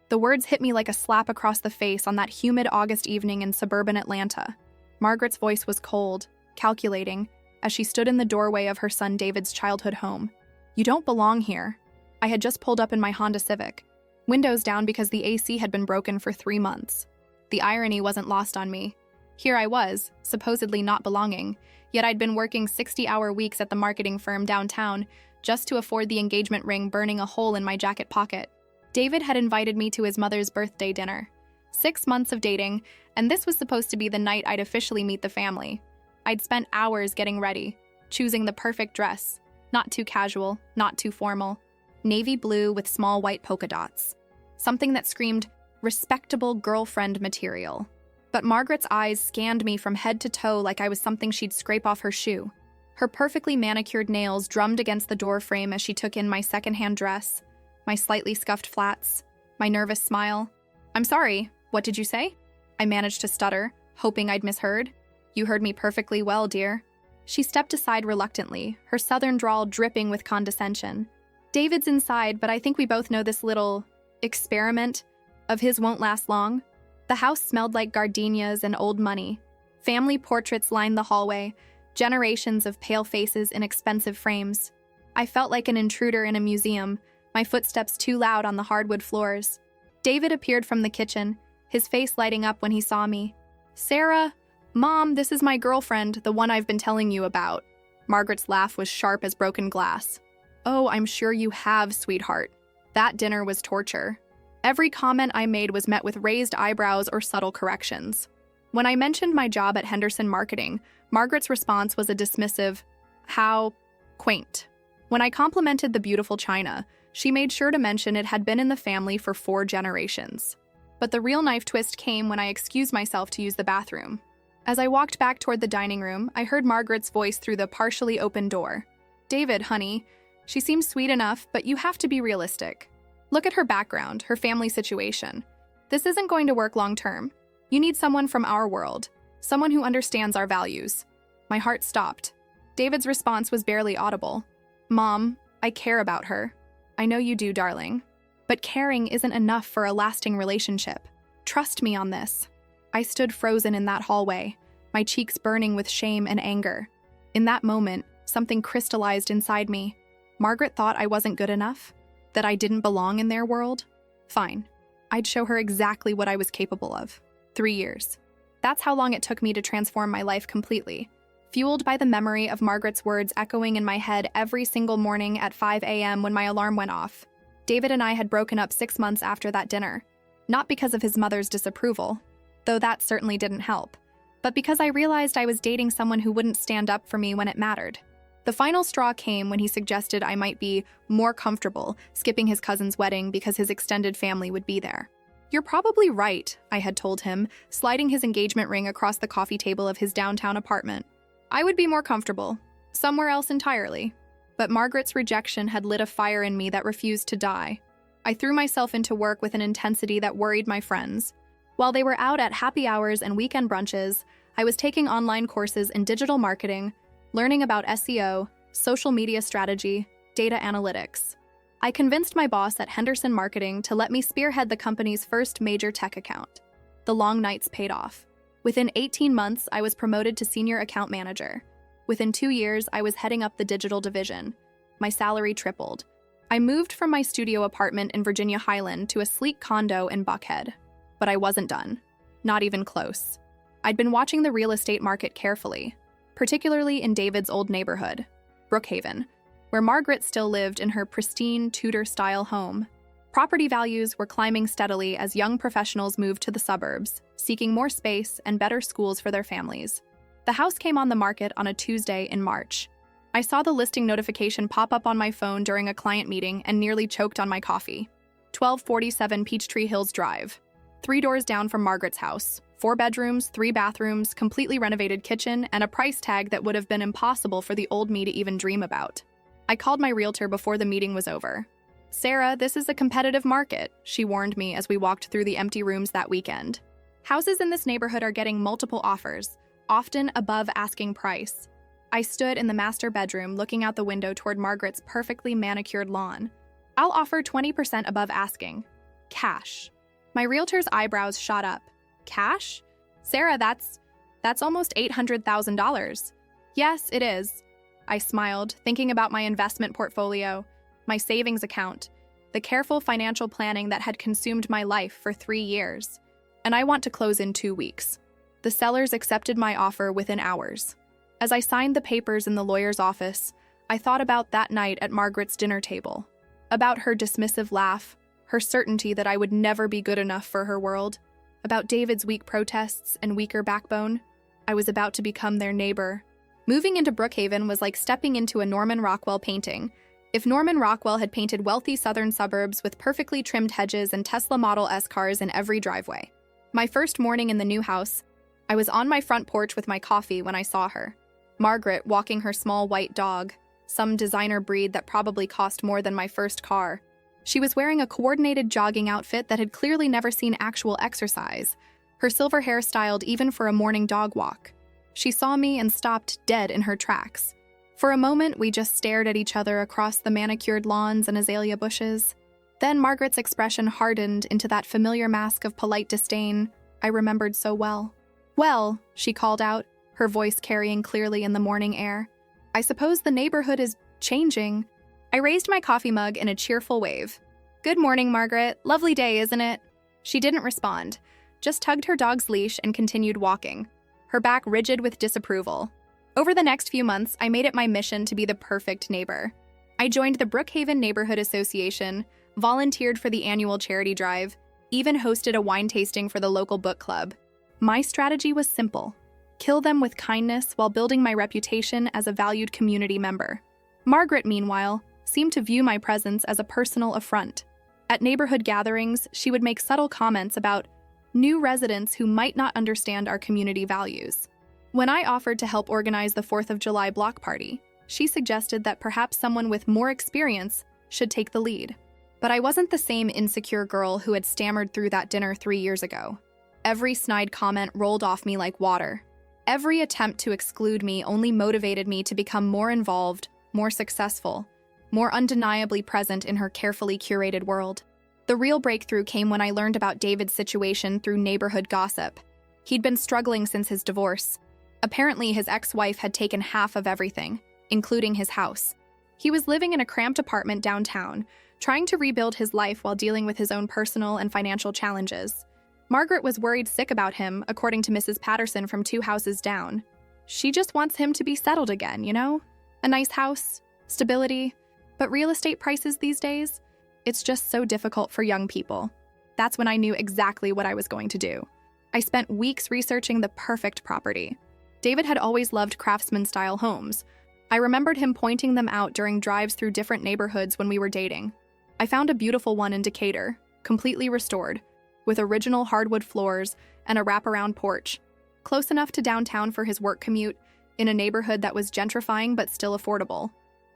The words hit me like a slap across the face on that humid August evening in suburban Atlanta. Margaret's voice was cold, calculating, as she stood in the doorway of her son David's childhood home. "You don't belong here." I had just pulled up in my Honda Civic, windows down because the AC had been broken for 3 months. The irony wasn't lost on me. Here I was, supposedly not belonging, yet I'd been working 60-hour weeks at the marketing firm downtown just to afford the engagement ring burning a hole in my jacket pocket. David had invited me to his mother's birthday dinner. 6 months of dating, and this was supposed to be the night I'd officially meet the family. I'd spent hours getting ready, choosing the perfect dress. Not too casual, not too formal. Navy blue with small white polka dots. Something that screamed respectable girlfriend material. But Margaret's eyes scanned me from head to toe like I was something she'd scrape off her shoe. Her perfectly manicured nails drummed against the door frame as she took in my secondhand dress, my slightly scuffed flats, my nervous smile. "I'm sorry, what did you say?" I managed to stutter, hoping I'd misheard. "You heard me perfectly well, dear." She stepped aside reluctantly, her southern drawl dripping with condescension. "David's inside, but I think we both know this little experiment of his won't last long." The house smelled like gardenias and old money. Family portraits lined the hallway, generations of pale faces in expensive frames. I felt like an intruder in a museum, my footsteps too loud on the hardwood floors. David appeared from the kitchen, his face lighting up when he saw me. "Sarah, Mom, this is my girlfriend, the one I've been telling you about." Margaret's laugh was sharp as broken glass. "Oh, I'm sure you have, sweetheart. That dinner was torture." Every comment I made was met with raised eyebrows or subtle corrections. When I mentioned my job at Henderson Marketing, Margaret's response was a dismissive, "How quaint." When I complimented the beautiful china, she made sure to mention it had been in the family for 4 generations. But the real knife twist came when I excused myself to use the bathroom. As I walked back toward the dining room, I heard Margaret's voice through the partially open door. "David, honey, she seems sweet enough, but you have to be realistic. Look at her background, her family situation. This isn't going to work long term. You need someone from our world, someone who understands our values." My heart stopped. David's response was barely audible. "Mom, I care about her." "I know you do, darling. But caring isn't enough for a lasting relationship. Trust me on this." I stood frozen in that hallway, my cheeks burning with shame and anger. In that moment, something crystallized inside me. Margaret thought I wasn't good enough? That I didn't belong in their world? Fine. I'd show her exactly what I was capable of. 3 years. That's how long it took me to transform my life completely. Fueled by the memory of Margaret's words echoing in my head every single morning at 5 a.m. when my alarm went off. David and I had broken up 6 months after that dinner. Not because of his mother's disapproval, though that certainly didn't help, but because I realized I was dating someone who wouldn't stand up for me when it mattered. The final straw came when he suggested I might be more comfortable skipping his cousin's wedding because his extended family would be there. "You're probably right," I had told him, sliding his engagement ring across the coffee table of his downtown apartment. "I would be more comfortable, somewhere else entirely." But Margaret's rejection had lit a fire in me that refused to die. I threw myself into work with an intensity that worried my friends. While they were out at happy hours and weekend brunches, I was taking online courses in digital marketing, learning about SEO, social media strategy, data analytics. I convinced my boss at Henderson Marketing to let me spearhead the company's first major tech account. The long nights paid off. Within 18 months, I was promoted to senior account manager. Within 2 years, I was heading up the digital division. My salary tripled. I moved from my studio apartment in Virginia Highland to a sleek condo in Buckhead. But I wasn't done. Not even close. I'd been watching the real estate market carefully, particularly in David's old neighborhood, Brookhaven, where Margaret still lived in her pristine Tudor-style home. Property values were climbing steadily as young professionals moved to the suburbs, seeking more space and better schools for their families. The house came on the market on a Tuesday in March. I saw the listing notification pop up on my phone during a client meeting and nearly choked on my coffee. 1247 Peachtree Hills Drive. 3 doors down from Margaret's house. 4 bedrooms, 3 bathrooms, completely renovated kitchen, and a price tag that would have been impossible for the old me to even dream about. I called my realtor before the meeting was over. "Sarah, this is a competitive market," she warned me as we walked through the empty rooms that weekend. "Houses in this neighborhood are getting multiple offers, often above asking price." I stood in the master bedroom looking out the window toward Margaret's perfectly manicured lawn. "I'll offer 20% above asking. Cash." My realtor's eyebrows shot up. Cash? Sarah, that's almost $800,000. Yes, it is. I smiled, thinking about my investment portfolio, my savings account, the careful financial planning that had consumed my life for 3 years. And I want to close in 2 weeks. The sellers accepted my offer within hours. As I signed the papers in the lawyer's office, I thought about that night at Margaret's dinner table, about her dismissive laugh, her certainty that I would never be good enough for her world, about David's weak protests and weaker backbone. I was about to become their neighbor. Moving into Brookhaven was like stepping into a Norman Rockwell painting. If Norman Rockwell had painted wealthy southern suburbs with perfectly trimmed hedges and Tesla Model S cars in every driveway. My first morning in the new house, I was on my front porch with my coffee when I saw her. Margaret walking her small white dog, some designer breed that probably cost more than my first car. She was wearing a coordinated jogging outfit that had clearly never seen actual exercise, her silver hair styled even for a morning dog walk. She saw me and stopped dead in her tracks. For a moment, we just stared at each other across the manicured lawns and azalea bushes. Then Margaret's expression hardened into that familiar mask of polite disdain I remembered so well. "Well," she called out, her voice carrying clearly in the morning air, "I suppose the neighborhood is changing." I raised my coffee mug in a cheerful wave. "Good morning, Margaret. Lovely day, isn't it?" She didn't respond, just tugged her dog's leash and continued walking, her back rigid with disapproval. Over the next few months, I made it my mission to be the perfect neighbor. I joined the Brookhaven Neighborhood Association, volunteered for the annual charity drive, even hosted a wine tasting for the local book club. My strategy was simple: kill them with kindness while building my reputation as a valued community member. Margaret, meanwhile, seemed to view my presence as a personal affront. At neighborhood gatherings, she would make subtle comments about new residents who might not understand our community values. When I offered to help organize the 4th of July block party, she suggested that perhaps someone with more experience should take the lead. But I wasn't the same insecure girl who had stammered through that dinner 3 years ago. Every snide comment rolled off me like water. Every attempt to exclude me only motivated me to become more involved, more successful, more undeniably present in her carefully curated world. The real breakthrough came when I learned about David's situation through neighborhood gossip. He'd been struggling since his divorce. Apparently, his ex-wife had taken half of everything, including his house. He was living in a cramped apartment downtown, trying to rebuild his life while dealing with his own personal and financial challenges. Margaret was worried sick about him, according to Mrs. Patterson from 2 houses down. She just wants him to be settled again, you know? A nice house, stability. But real estate prices these days? It's just so difficult for young people. That's when I knew exactly what I was going to do. I spent weeks researching the perfect property. David had always loved craftsman-style homes. I remembered him pointing them out during drives through different neighborhoods when we were dating. I found a beautiful one in Decatur, completely restored, with original hardwood floors and a wraparound porch, close enough to downtown for his work commute, in a neighborhood that was gentrifying but still affordable.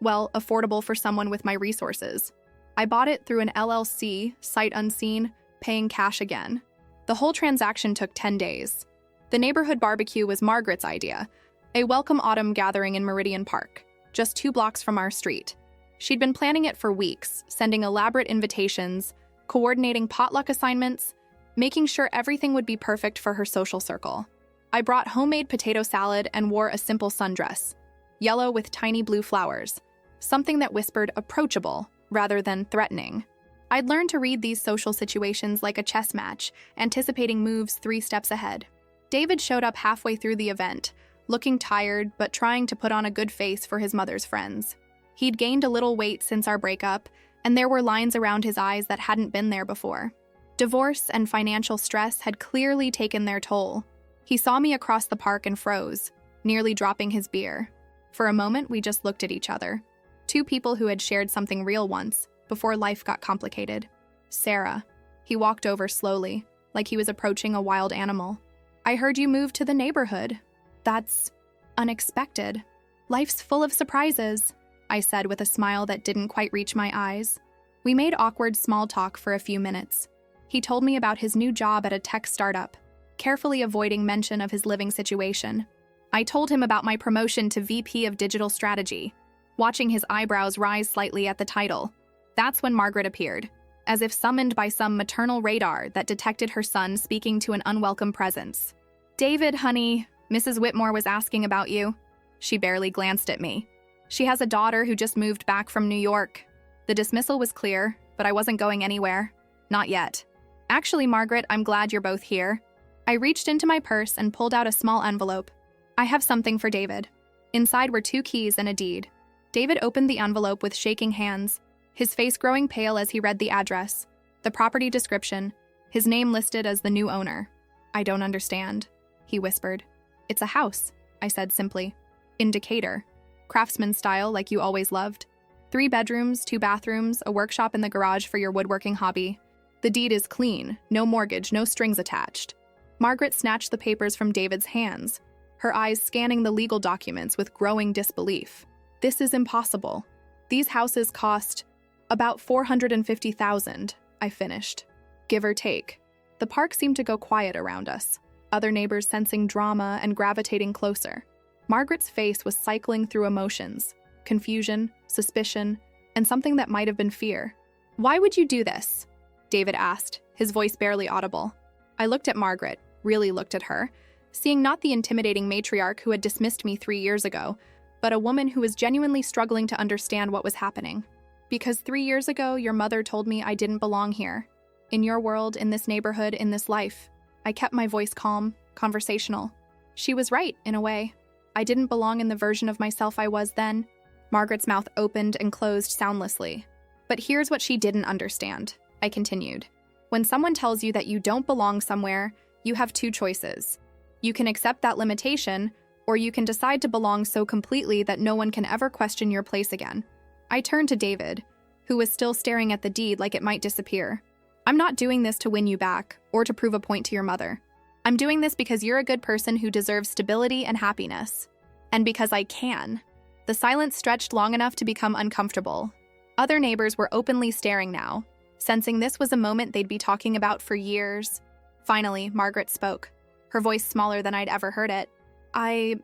Well, affordable for someone with my resources. I bought it through an LLC, sight unseen, paying cash again. The whole transaction took 10 days. The neighborhood barbecue was Margaret's idea, a welcome autumn gathering in Meridian Park, just 2 blocks from our street. She'd been planning it for weeks, sending elaborate invitations, coordinating potluck assignments, making sure everything would be perfect for her social circle. I brought homemade potato salad and wore a simple sundress, yellow with tiny blue flowers, something that whispered approachable rather than threatening. I'd learned to read these social situations like a chess match, anticipating moves 3 steps ahead. David showed up halfway through the event, looking tired but trying to put on a good face for his mother's friends. He'd gained a little weight since our breakup, and there were lines around his eyes that hadn't been there before. Divorce and financial stress had clearly taken their toll. He saw me across the park and froze, nearly dropping his beer. For a moment, we just looked at each other. 2 people who had shared something real once, before life got complicated. "Sarah." He walked over slowly, like he was approaching a wild animal. "I heard you moved to the neighborhood. That's unexpected. Life's full of surprises," I said with a smile that didn't quite reach my eyes. We made awkward small talk for a few minutes. He told me about his new job at a tech startup, carefully avoiding mention of his living situation. I told him about my promotion to VP of Digital Strategy, watching his eyebrows rise slightly at the title. That's when Margaret appeared. as if summoned by some maternal radar that detected her son speaking to an unwelcome presence. "David, honey, Mrs. Whitmore was asking about you." She barely glanced at me. "She has a daughter who just moved back from New York." The dismissal was clear, but I wasn't going anywhere. Not yet. "Actually, Margaret, I'm glad you're both here." I reached into my purse and pulled out a small envelope. "I have something for David." Inside were 2 keys and a deed. David opened the envelope with shaking hands, his face growing pale as he read the address, the property description, his name listed as the new owner. "I don't understand," he whispered. "It's a house," I said simply. "In Decatur. Craftsman style like you always loved. 3 bedrooms, 2 bathrooms, a workshop in the garage for your woodworking hobby. The deed is clean, no mortgage, no strings attached." Margaret snatched the papers from David's hands, her eyes scanning the legal documents with growing disbelief. "This is impossible. These houses cost about $450,000, I finished. "Give or take." The park seemed to go quiet around us, other neighbors sensing drama and gravitating closer. Margaret's face was cycling through emotions, confusion, suspicion, and something that might have been fear. "Why would you do this?" David asked, his voice barely audible. I looked at Margaret, really looked at her, seeing not the intimidating matriarch who had dismissed me 3 years ago, but a woman who was genuinely struggling to understand what was happening. "Because 3 years ago, your mother told me I didn't belong here. In your world, in this neighborhood, in this life." I kept my voice calm, conversational. She was right, in a way. I didn't belong in the version of myself I was then. Margaret's mouth opened and closed soundlessly. "But here's what she didn't understand," I continued. "When someone tells you that you don't belong somewhere, you have 2 choices. You can accept that limitation, or you can decide to belong so completely that no one can ever question your place again." I turned to David, who was still staring at the deed like it might disappear. "I'm not doing this to win you back, or to prove a point to your mother. I'm doing this because you're a good person who deserves stability and happiness. And because I can." The silence stretched long enough to become uncomfortable. Other neighbors were openly staring now, sensing this was a moment they'd be talking about for years. Finally, Margaret spoke, her voice smaller than I'd ever heard it. I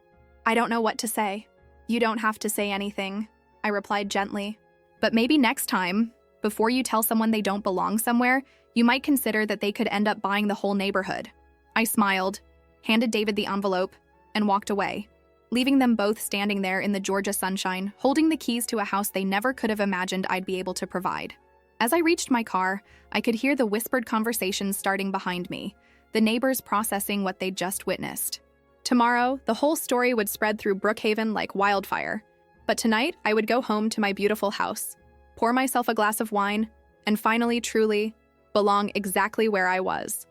don't know what to say." "You don't have to say anything," I replied gently. "But maybe next time, before you tell someone they don't belong somewhere, you might consider that they could end up buying the whole neighborhood." I smiled, handed David the envelope, and walked away, leaving them both standing there in the Georgia sunshine, holding the keys to a house they never could have imagined I'd be able to provide. As I reached my car, I could hear the whispered conversations starting behind me, the neighbors processing what they'd just witnessed. Tomorrow, the whole story would spread through Brookhaven like wildfire. But tonight, I would go home to my beautiful house, pour myself a glass of wine, and finally, truly, belong exactly where I was.